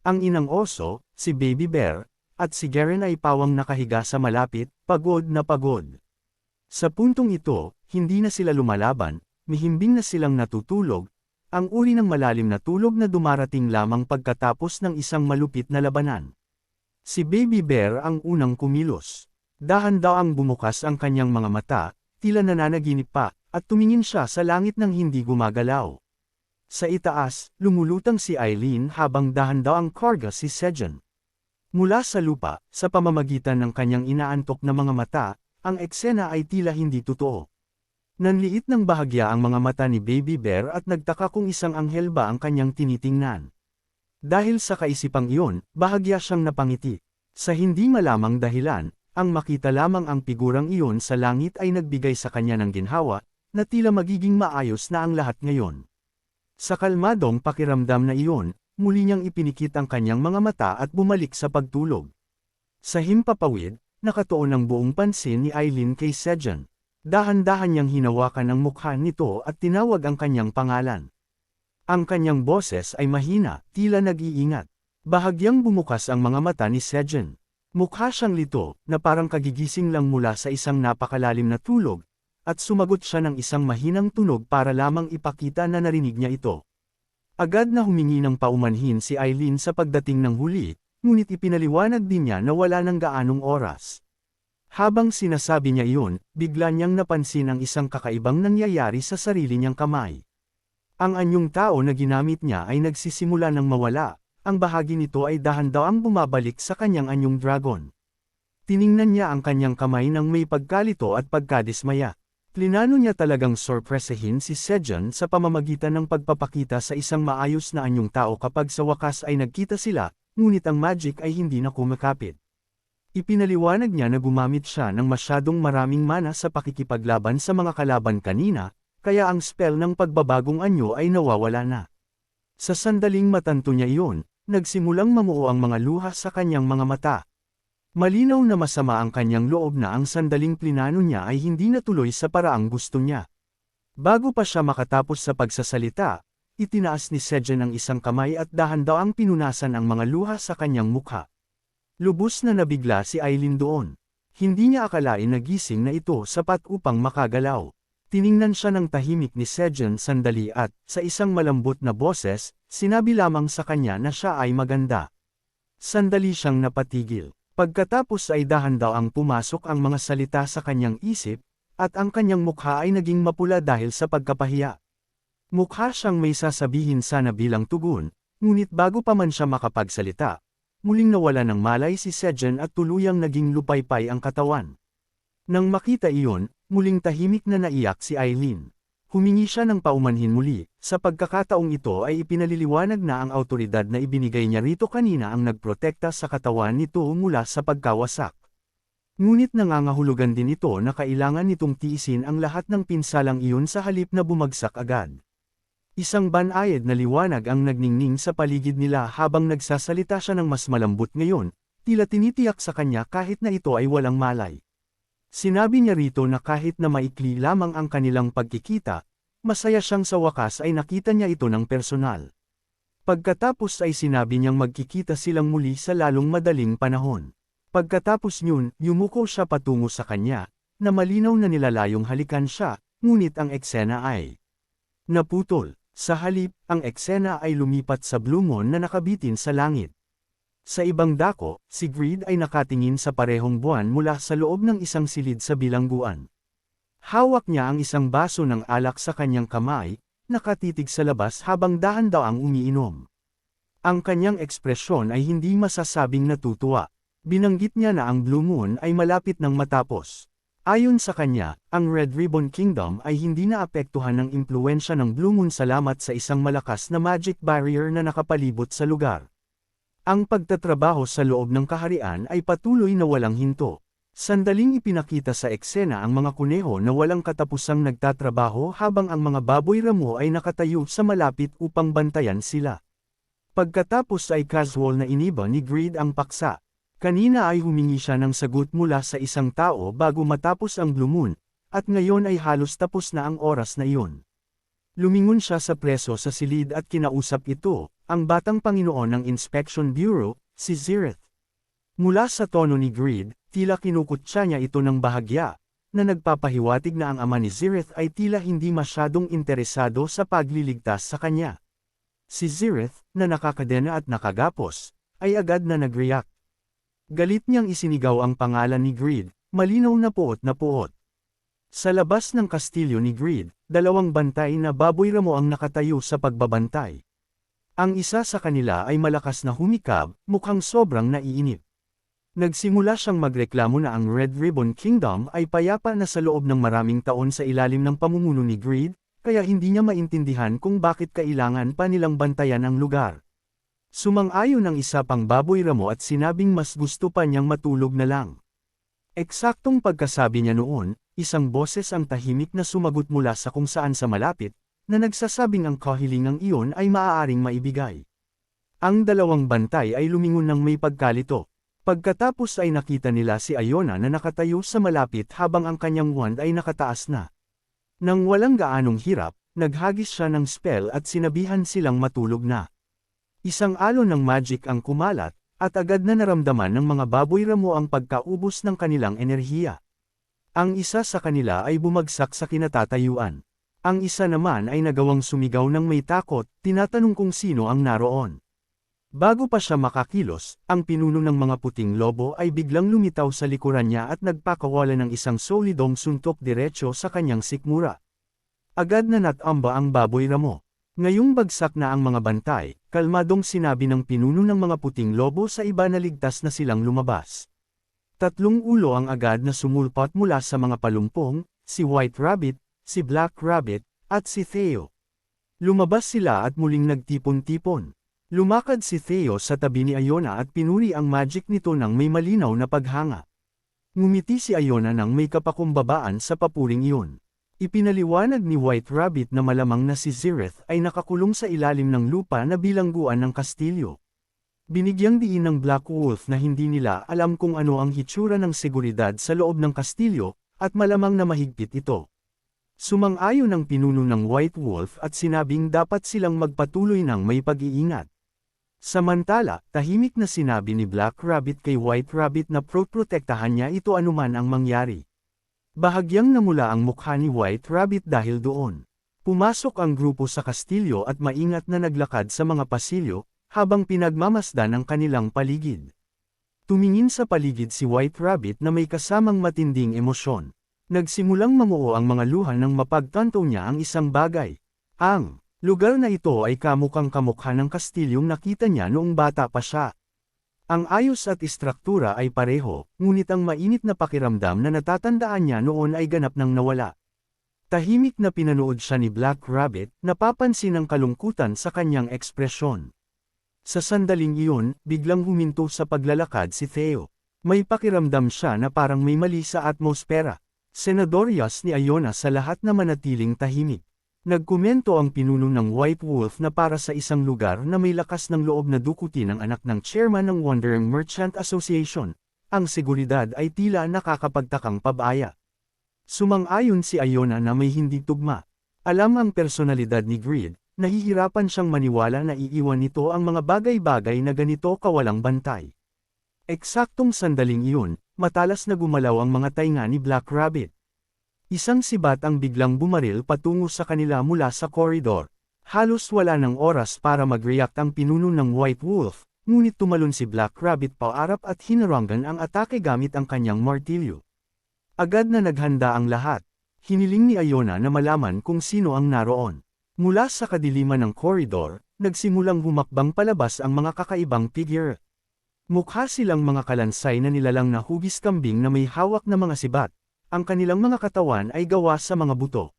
Ang inang oso, si Baby Bear, at si Garen ay pawang nakahiga sa malapit, pagod na pagod. Sa puntong ito, hindi na sila lumalaban, mihimbing na silang natutulog, ang uri ng malalim na tulog na dumarating lamang pagkatapos ng isang malupit na labanan. Si Baby Bear ang unang kumilos. Dahan-daang bumukas ang kanyang mga mata, tila nananaginip pa, at tumingin siya sa langit nang hindi gumagalaw. Sa itaas, lumulutang si Eileen habang dahan-daang karga si Sejan. Mula sa lupa, sa pamamagitan ng kanyang inaantok na mga mata, ang eksena ay tila hindi totoo. Nanliit ng bahagya ang mga mata ni Baby Bear at nagtaka kung isang anghel ba ang kanyang tinitingnan. Dahil sa kaisipang iyon, bahagya siyang napangiti. Sa hindi malamang dahilan, ang makita lamang ang figurang iyon sa langit ay nagbigay sa kanya ng ginhawa, na tila magiging maayos na ang lahat ngayon. Sa kalmadong pakiramdam na iyon, muli niyang ipinikit ang kanyang mga mata at bumalik sa pagtulog. Sa himpapawid, nakatuon ang buong pansin ni Eileen kay Sejan. Dahan-dahan niyang hinawakan ang mukha nito at tinawag ang kanyang pangalan. Ang kanyang boses ay mahina, tila nag-iingat. Bahagyang bumukas ang mga mata ni Sejan. Mukha siyang lito, na parang kagigising lang mula sa isang napakalalim na tulog, at sumagot siya ng isang mahinang tunog para lamang ipakita na narinig niya ito. Agad na humingi ng paumanhin si Eileen sa pagdating ng huli, ngunit ipinaliwanag din niya na wala ng gaanong oras. Habang sinasabi niya iyon, bigla niyang napansin ang isang kakaibang nangyayari sa sarili niyang kamay. Ang anyong tao na ginamit niya ay nagsisimula ng mawala, ang bahagi nito ay dahan-daang bumabalik sa kanyang anyong dragon. Tiningnan niya ang kanyang kamay nang may pagkalito at pagkadismaya. Plinano niya talagang sorpresahin si Sejan sa pamamagitan ng pagpapakita sa isang maayos na anyong tao kapag sa wakas ay nagkita sila, ngunit ang magic ay hindi na kumakapit. Ipinaliwanag niya na gumamit siya ng masyadong maraming mana sa pakikipaglaban sa mga kalaban kanina, kaya ang spell ng pagbabagong anyo ay nawawala na. Sa sandaling matanto niya iyon, nagsimulang mamuo ang mga luha sa kanyang mga mata. Malinaw na masama ang kanyang loob na ang sandaling plinano niya ay hindi natuloy sa paraang gusto niya. Bago pa siya makatapos sa pagsasalita, itinaas ni Sejan ang isang kamay at dahan-daang pinunasan ang mga luha sa kanyang mukha. Lubos na nabigla si Eileen doon. Hindi niya akalain na gising na ito sapat upang makagalaw. Tiningnan siya ng tahimik ni Sejan sandali at, sa isang malambot na boses, sinabi lamang sa kanya na siya ay maganda. Sandali siyang napatigil. Pagkatapos ay dahan-daang pumasok ang mga salita sa kanyang isip, at ang kanyang mukha ay naging mapula dahil sa pagkapahiya. Mukha siyang may sasabihin sana bilang tugon, ngunit bago pa man siya makapagsalita, muling nawala ng malay si Sejan at tuluyang naging lupaypay ang katawan. Nang makita iyon, muling tahimik na naiyak si Eileen. Humingi siya ng paumanhin muli, sa pagkakataong ito ay ipinaliliwanag na ang awtoridad na ibinigay niya rito kanina ang nagprotekta sa katawan nito mula sa pagkawasak. Ngunit nangangahulugan din ito na kailangan nitong tiisin ang lahat ng pinsalang iyon sa halip na bumagsak agad. Isang banayad na liwanag ang nagningning sa paligid nila habang nagsasalita siya ng mas malambot ngayon, tila tinitiyak sa kanya kahit na ito ay walang malay. Sinabi niya rito na kahit na maikli lamang ang kanilang pagkikita, masaya siyang sa wakas ay nakita niya ito ng personal. Pagkatapos ay sinabi niyang magkikita silang muli sa lalong madaling panahon. Pagkatapos niyon, yumuko siya patungo sa kanya, na malinaw na nilalayong halikan siya, ngunit ang eksena ay naputol. Sa halip, ang eksena ay lumipat sa Blue Moon na nakabitin sa langit. Sa ibang dako, si Greed ay nakatingin sa parehong buwan mula sa loob ng isang silid sa bilangguan. Hawak niya ang isang baso ng alak sa kanyang kamay, nakatitig sa labas habang dahan-daang umiinom. Ang kanyang ekspresyon ay hindi masasabing natutuwa. Binanggit niya na ang Blue Moon ay malapit ng matapos. Ayon sa kanya, ang Red Ribbon Kingdom ay hindi naapektuhan ng impluwensya ng Blue Moon salamat sa isang malakas na magic barrier na nakapalibot sa lugar. Ang pagtatrabaho sa loob ng kaharian ay patuloy na walang hinto. Sandaling ipinakita sa eksena ang mga kuneho na walang katapusang nagtatrabaho habang ang mga baboy ramo ay nakatayo sa malapit upang bantayan sila. Pagkatapos ay casual na iniba ni Greed ang paksa. Kanina ay humingi siya ng sagot mula sa isang tao bago matapos ang Blue Moon, at ngayon ay halos tapos na ang oras na iyon. Lumingon siya sa preso sa silid at kinausap ito, ang batang Panginoon ng Inspection Bureau, si Zirith. Mula sa tono ni Greed, tila kinukutya niya ito ng bahagya, na nagpapahiwatig na ang ama ni Zirith ay tila hindi masyadong interesado sa pagliligtas sa kanya. Si Zirith, na nakakadena at nakagapos, ay agad na nag-react. Galit niyang isinigaw ang pangalan ni Greed, malinaw na puot na puot. Sa labas ng kastilyo ni Greed, 2 bantay na baboy ramo ang nakatayo sa pagbabantay. Ang isa sa kanila ay malakas na humikab, mukhang sobrang naiinip. Nagsimula siyang magreklamo na ang Red Ribbon Kingdom ay payapa na sa loob ng maraming taon sa ilalim ng pamumuno ni Greed, kaya hindi niya maintindihan kung bakit kailangan pa nilang bantayan ang lugar. Sumang-ayon ang isa pang baboy ramo at sinabing mas gusto pa niyang matulog na lang. Eksaktong pagkasabi niya noon, isang boses ang tahimik na sumagot mula sa kung saan sa malapit, na nagsasabing ang kahilingang iyon ay maaaring maibigay. Ang 2 bantay ay lumingon ng may pagkalito. Pagkatapos ay nakita nila si Iona na nakatayo sa malapit habang ang kanyang wand ay nakataas na. Nang walang gaanong hirap, naghagis siya ng spell at sinabihan silang matulog na. Isang alon ng magic ang kumalat, at agad na naramdaman ng mga baboy ramo ang pagkaubos ng kanilang enerhiya. Ang isa sa kanila ay bumagsak sa kinatatayuan. Ang isa naman ay nagawang sumigaw ng may takot, tinatanong kung sino ang naroon. Bago pa siya makakilos, ang pinuno ng mga puting lobo ay biglang lumitaw sa likuran niya at nagpakawala ng isang solidong suntok diretso sa kanyang sikmura. Agad na natamba ang baboy ramo. Ngayong bagsak na ang mga bantay, kalmadong sinabi ng pinuno ng mga puting lobo sa iba na ligtas na silang lumabas. 3 ulo ang agad na sumulpot mula sa mga palumpong, si White Rabbit, si Black Rabbit, at si Theo. Lumabas sila at muling nagtipon-tipon. Lumakad si Theo sa tabi ni Iona at pinuri ang magic nito ng may malinaw na paghanga. Ngumiti si Iona nang may kapakumbabaan sa papuring iyon. Ipinaliwanag ni White Rabbit na malamang na si Zirith ay nakakulong sa ilalim ng lupa na bilangguan ng kastilyo. Binigyang diin ng Black Wolf na hindi nila alam kung ano ang hitsura ng seguridad sa loob ng kastilyo, at malamang na mahigpit ito. Sumang-ayon ang pinuno ng White Wolf at sinabing dapat silang magpatuloy ng may pag-iingat. Samantala, tahimik na sinabi ni Black Rabbit kay White Rabbit na protektahan niya ito anuman ang mangyari. Bahagyang namula ang mukha ni White Rabbit dahil doon. Pumasok ang grupo sa kastilyo at maingat na naglakad sa mga pasilyo, habang pinagmamasdan ang kanilang paligid. Tumingin sa paligid si White Rabbit na may kasamang matinding emosyon. Nagsimulang mamuo ang mga luha nang mapagtanto niya ang isang bagay. Ang lugar na ito ay kamukhang kamukha ng kastilyong nakita niya noong bata pa siya. Ang ayos at istruktura ay pareho, ngunit ang mainit na pakiramdam na natatandaan niya noon ay ganap nang nawala. Tahimik na pinanood siya ni Black Rabbit, napapansin ang kalungkutan sa kanyang ekspresyon. Sa sandaling iyon, biglang huminto sa paglalakad si Theo. May pakiramdam siya na parang may mali sa atmosfera. Senadorias ni Iona sa lahat na manatiling tahimik. Nagkomento ang pinuno ng White Wolf na para sa isang lugar na may lakas ng loob na dukutin ang anak ng chairman ng Wandering Merchant Association, ang seguridad ay tila nakakapagtakang pabaya. Sumang-ayon si Iona na may hindi tugma. Alam ang personalidad ni Greed, nahihirapan siyang maniwala na iiwan nito ang mga bagay-bagay na ganito kawalang bantay. Eksaktong sandaling iyon, matalas na gumalaw ang mga tainga ni Black Rabbit. Isang sibat ang biglang bumaril patungo sa kanila mula sa koridor. Halos wala ng oras para mag-react ang pinuno ng White Wolf, ngunit tumalon si Black Rabbit paarap at hinarangan ang atake gamit ang kanyang martilyo. Agad na naghanda ang lahat. Hiniling ni Iona na malaman kung sino ang naroon. Mula sa kadiliman ng koridor, nagsimulang humakbang palabas ang mga kakaibang figure. Mukha silang mga kalansay na nilalang na hugis kambing na may hawak na mga sibat. Ang kanilang mga katawan ay gawa sa mga buto.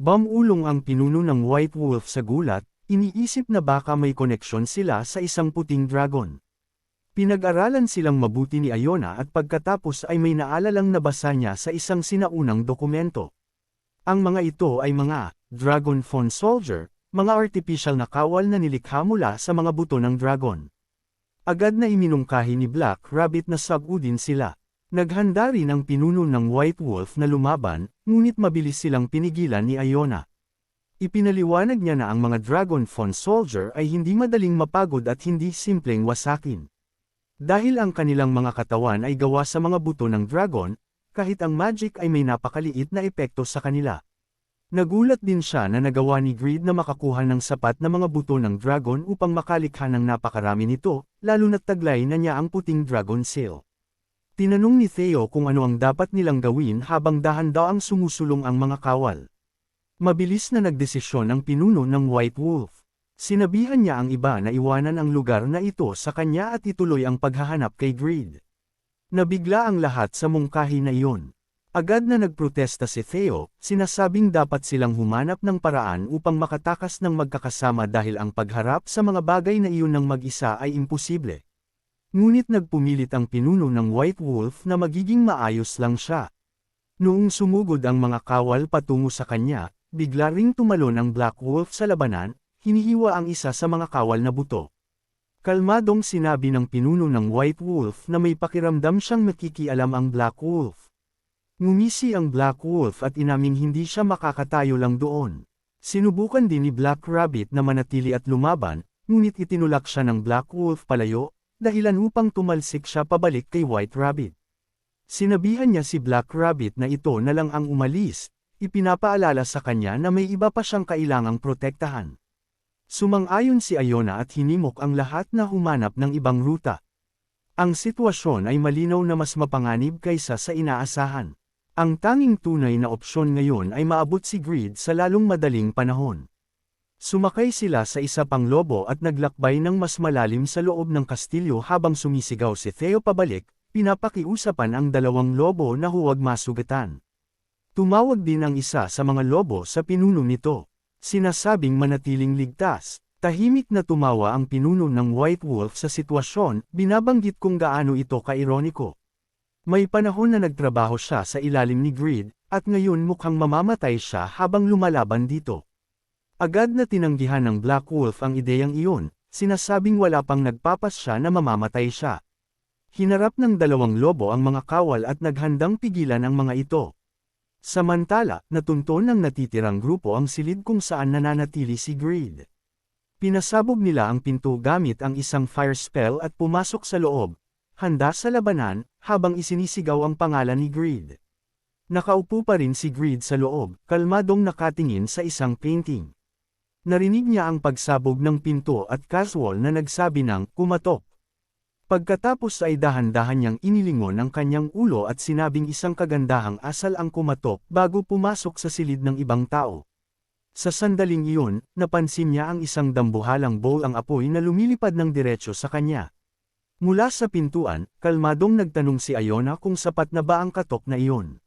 Bumulong ang pinuno ng White Wolf sa gulat, iniisip na baka may koneksyon sila sa isang puting dragon. Pinag-aralan silang mabuti ni Iona at pagkatapos ay may naalalang nabasa niya sa isang sinaunang dokumento. Ang mga ito ay mga Dragon Phone Soldier, mga artificial na kawal na nilikha mula sa mga buto ng dragon. Agad na iminungkahi ni Black Rabbit na sagudin sila. Naghanda rin ang pinuno ng White Wolf na lumaban, ngunit mabilis silang pinigilan ni Iona. Ipinaliwanag niya na ang mga Dragon Phone Soldier ay hindi madaling mapagod at hindi simpleng wasakin. Dahil ang kanilang mga katawan ay gawa sa mga buto ng dragon, kahit ang magic ay may napakaliit na epekto sa kanila. Nagulat din siya na nagawa ni Greed na makakuha ng sapat na mga buto ng dragon upang makalikha ng napakarami nito, lalo na't taglay na niya ang puting dragon seal. Tinanong ni Theo kung ano ang dapat nilang gawin habang dahan-daang sumusulong ang mga kawal. Mabilis na nagdesisyon ang pinuno ng White Wolf. Sinabihan niya ang iba na iwanan ang lugar na ito sa kanya at ituloy ang paghahanap kay Greed. Nabigla ang lahat sa mungkahi na iyon. Agad na nagprotesta si Theo, sinasabing dapat silang humanap ng paraan upang makatakas ng magkakasama dahil ang pagharap sa mga bagay na iyon ng mag-isa ay imposible. Ngunit nagpumilit ang pinuno ng White Wolf na magiging maayos lang siya. Noong sumugod ang mga kawal patungo sa kanya, bigla ring tumalon ang Black Wolf sa labanan, hinihiwa ang isa sa mga kawal na buto. Kalmadong sinabi ng pinuno ng White Wolf na may pakiramdam siyang makikialam ang Black Wolf. Ngumisi ang Black Wolf at inaming hindi siya makakatayo lang doon. Sinubukan din ni Black Rabbit na manatili at lumaban, ngunit itinulak siya ng Black Wolf palayo, dahilan upang tumalsik siya pabalik kay White Rabbit. Sinabihan niya si Black Rabbit na ito na lang ang umalis, ipinapaalala sa kanya na may iba pa siyang kailangang protektahan. Sumang-ayon si Iona at hinimok ang lahat na humanap ng ibang ruta. Ang sitwasyon ay malinaw na mas mapanganib kaysa sa inaasahan. Ang tanging tunay na opsyon ngayon ay maabot si Greed sa lalong madaling panahon. Sumakay sila sa isa pang lobo at naglakbay ng mas malalim sa loob ng kastilyo habang sumisigaw si Theo pabalik, pinapakiusapan ang dalawang lobo na huwag masugatan. Tumawag din ang isa sa mga lobo sa pinuno nito. Sinasabing manatiling ligtas. Tahimik na tumawa ang pinuno ng White Wolf sa sitwasyon, binabanggit kung gaano ito kaironiko. May panahon na nagtrabaho siya sa ilalim ni Greed, at ngayon mukhang mamamatay siya habang lumalaban dito. Agad na tinanggihan ng Black Wolf ang ideyang iyon, sinasabing wala pang nagpapasya na mamamatay siya. Hinarap ng dalawang lobo ang mga kawal at naghandang pigilan ang mga ito. Samantala, natunton ng natitirang grupo ang silid kung saan nananatili si Greed. Pinasabog nila ang pinto gamit ang isang fire spell at pumasok sa loob, handa sa labanan, habang isinisigaw ang pangalan ni Greed. Nakaupo pa rin si Greed sa loob, kalmadong nakatingin sa isang painting. Narinig niya ang pagsabog ng pinto at casual na nagsabi ng, "Kumatok." Pagkatapos ay dahan-dahan niyang inilingon ang kanyang ulo at sinabing isang kagandahang asal ang kumatok bago pumasok sa silid ng ibang tao. Sa sandaling iyon, napansin niya ang isang dambuhalang bowl ang apoy na lumilipad ng diretsyo sa kanya. Mula sa pintuan, kalmadong nagtanong si Iona kung sapat na ba ang katok na iyon.